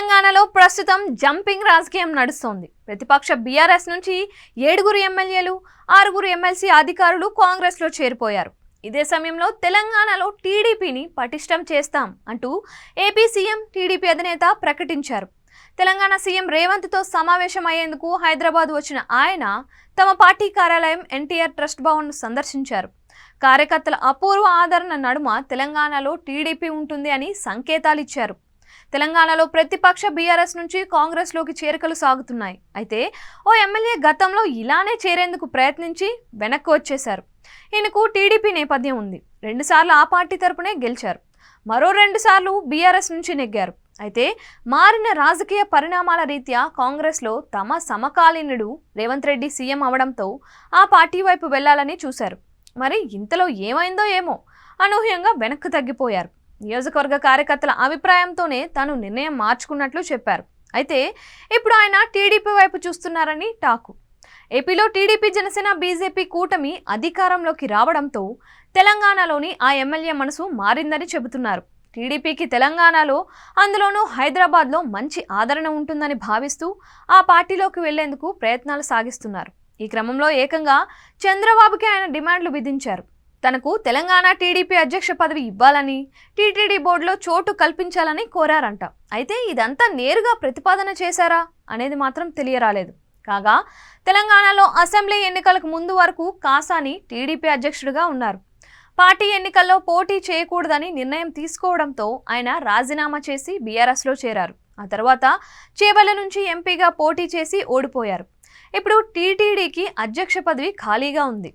తెలంగాణలో ప్రస్తుతం జంపింగ్ రాజకీయం నడుస్తోంది. ప్రతిపక్ష బీఆర్ఎస్ నుంచి 7 ఎమ్మెల్యేలు, 6 ఎమ్మెల్సీ అధికారులు కాంగ్రెస్లో చేరిపోయారు. ఇదే సమయంలో తెలంగాణలో టీడీపీని పటిష్టం చేస్తాం అంటూ ఏపీ సీఎం టీడీపీ అధినేత ప్రకటించారు. తెలంగాణ సీఎం రేవంత్తో సమావేశం అయ్యేందుకు హైదరాబాద్ వచ్చిన ఆయన తమ పార్టీ కార్యాలయం ఎన్టీఆర్ ట్రస్ట్ భవన్ను సందర్శించారు. కార్యకర్తల అపూర్వ ఆదరణ నడుమ తెలంగాణలో టీడీపీ ఉంటుంది అని సంకేతాలు ఇచ్చారు. తెలంగాణలో ప్రతిపక్ష బీఆర్ఎస్ నుంచి కాంగ్రెస్లోకి చేరికలు సాగుతున్నాయి. అయితే ఓ ఎమ్మెల్యే గతంలో ఇలానే చేరేందుకు ప్రయత్నించి వెనక్కి వచ్చేశారు. ఈయనకు టీడీపీ నేపథ్యం ఉంది. 2 సార్లు ఆ పార్టీ తరపునే గెలిచారు. మరో 2 సార్లు బీఆర్ఎస్ నుంచి నెగ్గారు. అయితే మారిన రాజకీయ పరిణామాల రీత్యా కాంగ్రెస్లో తమ సమకాలీనుడు రేవంత్ రెడ్డి సీఎం అవడంతో ఆ పార్టీ వైపు వెళ్లాలని చూశారు. మరి ఇంతలో ఏమైందో ఏమో అనూహ్యంగా వెనక్కు తగ్గిపోయారు. నియోజకవర్గ కార్యకర్తల అభిప్రాయంతోనే తాను నిర్ణయం మార్చుకున్నట్లు చెప్పారు. అయితే ఇప్పుడు ఆయన టీడీపీ వైపు చూస్తున్నారని టాకు. ఏపీలో టీడీపీ, జనసేన, బీజేపీ కూటమి అధికారంలోకి రావడంతో తెలంగాణలోని ఆ ఎమ్మెల్యే మనసు మారిందని చెబుతున్నారు. టీడీపీకి తెలంగాణలో, అందులోనూ హైదరాబాద్లో మంచి ఆదరణ ఉంటుందని భావిస్తూ ఆ పార్టీలోకి వెళ్లేందుకు ప్రయత్నాలు సాగిస్తున్నారు. ఈ క్రమంలో ఏకంగా చంద్రబాబుకి ఆయన డిమాండ్లు విధించారు. తనకు తెలంగాణ టీడీపీ అధ్యక్ష పదవి ఇవ్వాలని, టీటీడీ బోర్డులో చోటు కల్పించాలని కోరారంట. అయితే ఇదంతా నేరుగా ప్రతిపాదన చేశారా అనేది మాత్రం తెలియరాలేదు. కాగా తెలంగాణలో అసెంబ్లీ ఎన్నికలకు ముందు వరకు కాసాని టీడీపీ అధ్యక్షుడిగా ఉన్నారు. పార్టీ ఎన్నికల్లో పోటీ చేయకూడదని నిర్ణయం తీసుకోవడంతో ఆయన రాజీనామా చేసి బీఆర్ఎస్లో చేరారు. ఆ తర్వాత చేవెళ్ల నుంచి ఎంపీగా పోటీ చేసి ఓడిపోయారు. ఇప్పుడు టీటీడీకి అధ్యక్ష పదవి ఖాళీగా ఉంది.